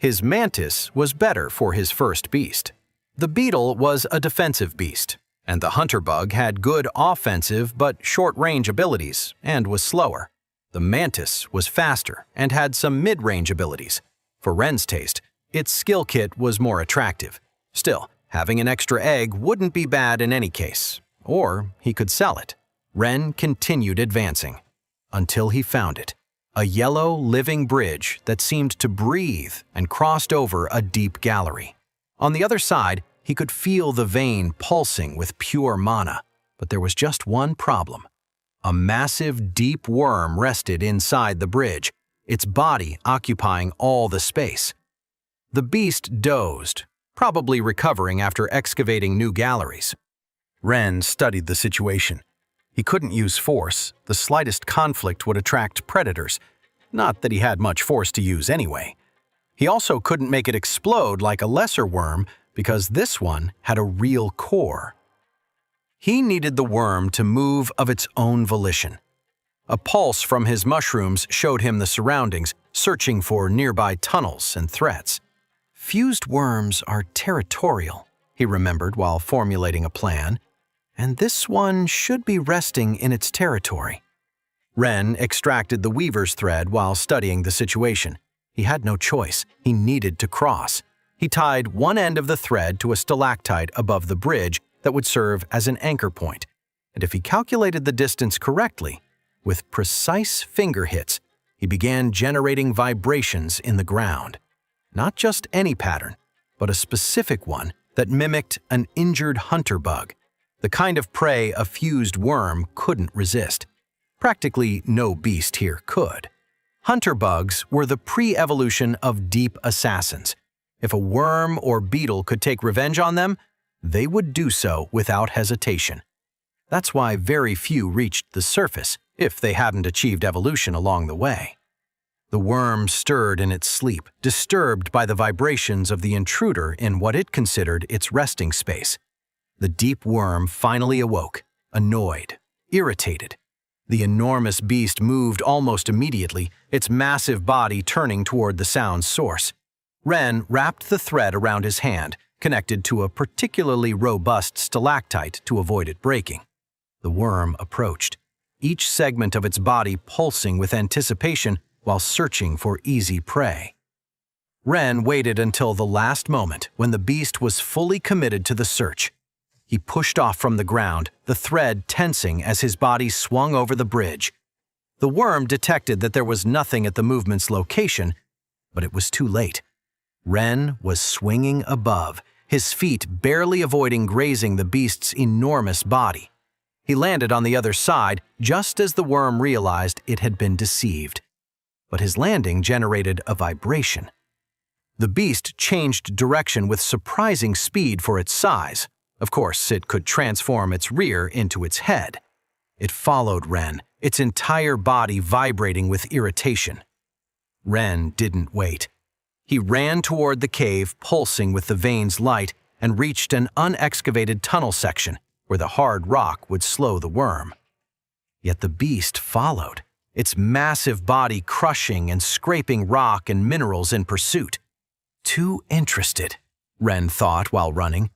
His mantis was better for his first beast. The beetle was a defensive beast, and the hunter bug had good offensive but short-range abilities and was slower. The mantis was faster and had some mid-range abilities. For Ren's taste, its skill kit was more attractive. Still, having an extra egg wouldn't be bad in any case, or he could sell it. Ren continued advancing until he found it. A yellow, living bridge that seemed to breathe and crossed over a deep gallery. On the other side, he could feel the vein pulsing with pure mana, but there was just one problem. A massive, deep worm rested inside the bridge, its body occupying all the space. The beast dozed, probably recovering after excavating new galleries. Ren studied the situation. He couldn't use force. The slightest conflict would attract predators. Not that he had much force to use anyway. He also couldn't make it explode like a lesser worm because this one had a real core. He needed the worm to move of its own volition. A pulse from his mushrooms showed him the surroundings, searching for nearby tunnels and threats. Fused worms are territorial, he remembered while formulating a plan, and this one should be resting in its territory. Ren extracted the weaver's thread while studying the situation. He had no choice. He needed to cross. He tied one end of the thread to a stalactite above the bridge that would serve as an anchor point, and if he calculated the distance correctly, with precise finger hits, he began generating vibrations in the ground. Not just any pattern, but a specific one that mimicked an injured hunter bug, the kind of prey a fused worm couldn't resist. Practically no beast here could. Hunter bugs were the pre-evolution of deep assassins. If a worm or beetle could take revenge on them, they would do so without hesitation. That's why very few reached the surface if they hadn't achieved evolution along the way. The worm stirred in its sleep, disturbed by the vibrations of the intruder in what it considered its resting space. The deep worm finally awoke, annoyed, irritated. The enormous beast moved almost immediately, its massive body turning toward the sound's source. Ren wrapped the thread around his hand, connected to a particularly robust stalactite to avoid it breaking. The worm approached, each segment of its body pulsing with anticipation while searching for easy prey. Ren waited until the last moment when the beast was fully committed to the search. He pushed off from the ground, the thread tensing as his body swung over the bridge. The worm detected that there was nothing at the movement's location, but it was too late. Ren was swinging above, his feet barely avoiding grazing the beast's enormous body. He landed on the other side just as the worm realized it had been deceived. But his landing generated a vibration. The beast changed direction with surprising speed for its size. Of course, it could transform its rear into its head. It followed Ren, its entire body vibrating with irritation. Ren didn't wait. He ran toward the cave, pulsing with the vein's light, and reached an unexcavated tunnel section where the hard rock would slow the worm. Yet the beast followed, its massive body crushing and scraping rock and minerals in pursuit. Too interested, Ren thought while running.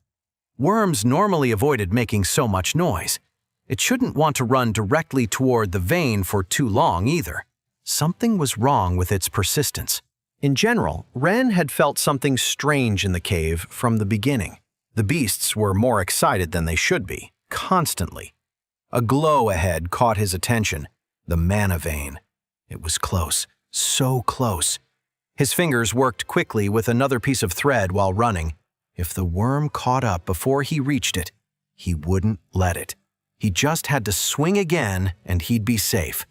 Worms normally avoided making so much noise. It shouldn't want to run directly toward the vein for too long either. Something was wrong with its persistence. In general, Ren had felt something strange in the cave from the beginning. The beasts were more excited than they should be, constantly. A glow ahead caught his attention, the mana vein. It was close, so close. His fingers worked quickly with another piece of thread while running. If the worm caught up before he reached it, he wouldn't let it. He just had to swing again and he'd be safe.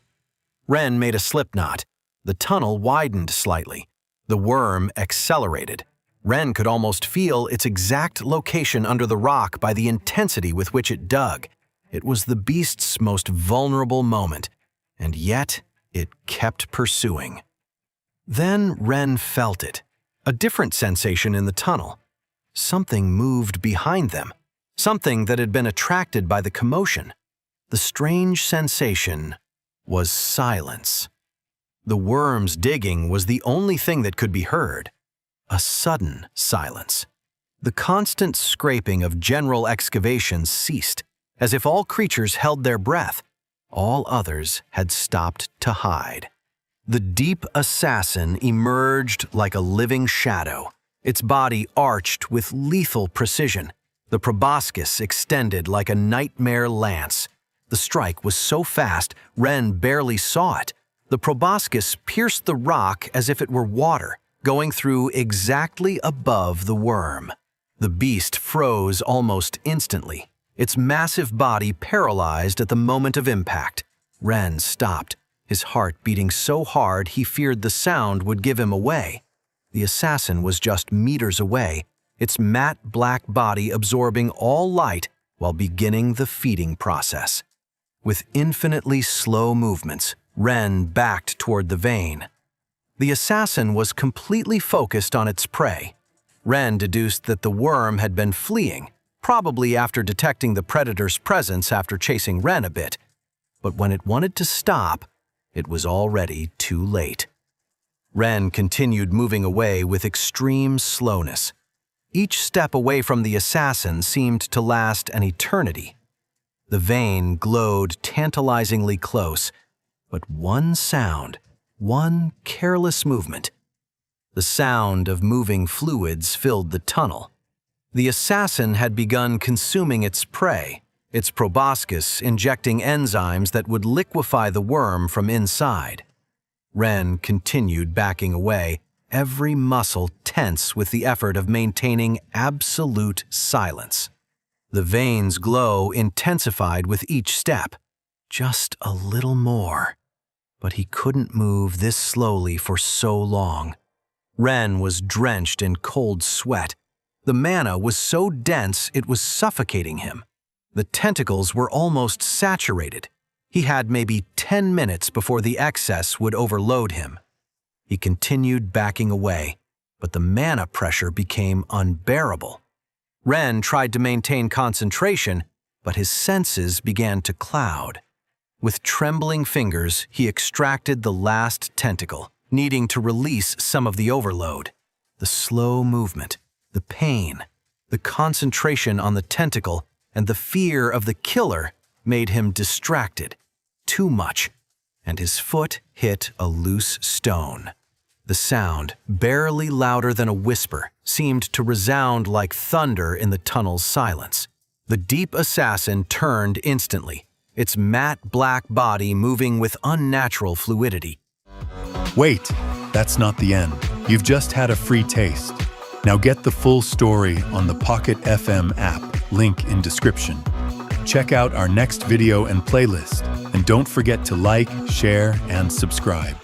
Ren made a slip knot. The tunnel widened slightly. The worm accelerated. Ren could almost feel its exact location under the rock by the intensity with which it dug. It was the beast's most vulnerable moment, and yet it kept pursuing. Then Ren felt it, a different sensation in the tunnel. Something moved behind them, something that had been attracted by the commotion. The strange sensation was silence. The worm's digging was the only thing that could be heard. A sudden silence. The constant scraping of general excavations ceased, as if all creatures held their breath. All others had stopped to hide. The deep assassin emerged like a living shadow, its body arched with lethal precision, the proboscis extended like a nightmare lance. The strike was so fast, Ren barely saw it. The proboscis pierced the rock as if it were water, going through exactly above the worm. The beast froze almost instantly, its massive body paralyzed at the moment of impact. Ren stopped, his heart beating so hard he feared the sound would give him away. The assassin was just meters away, its matte black body absorbing all light while beginning the feeding process. With infinitely slow movements, Ren backed toward the vein. The assassin was completely focused on its prey. Ren deduced that the worm had been fleeing, probably after detecting the predator's presence after chasing Ren a bit. But when it wanted to stop, it was already too late. Ren continued moving away with extreme slowness. Each step away from the assassin seemed to last an eternity. The vein glowed tantalizingly close, but one sound, one careless movement. The sound of moving fluids filled the tunnel. The assassin had begun consuming its prey, its proboscis injecting enzymes that would liquefy the worm from inside. Ren continued backing away, every muscle tense with the effort of maintaining absolute silence. The vein's glow intensified with each step. Just a little more. But he couldn't move this slowly for so long. Ren was drenched in cold sweat. The mana was so dense it was suffocating him. The tentacles were almost saturated. He had maybe 10 minutes before the excess would overload him. He continued backing away, but the mana pressure became unbearable. Ren tried to maintain concentration, but his senses began to cloud. With trembling fingers, he extracted the last tentacle, needing to release some of the overload. The slow movement, the pain, the concentration on the tentacle, and the fear of the killer made him distracted. Too much, and his foot hit a loose stone. The sound, barely louder than a whisper, seemed to resound like thunder in the tunnel's silence. The deep assassin turned instantly, its matte black body moving with unnatural fluidity. Wait, that's not the end. You've just had a free taste. Now get the full story on the Pocket FM app, link in description. Check out our next video and playlist, and don't forget to like, share, and subscribe.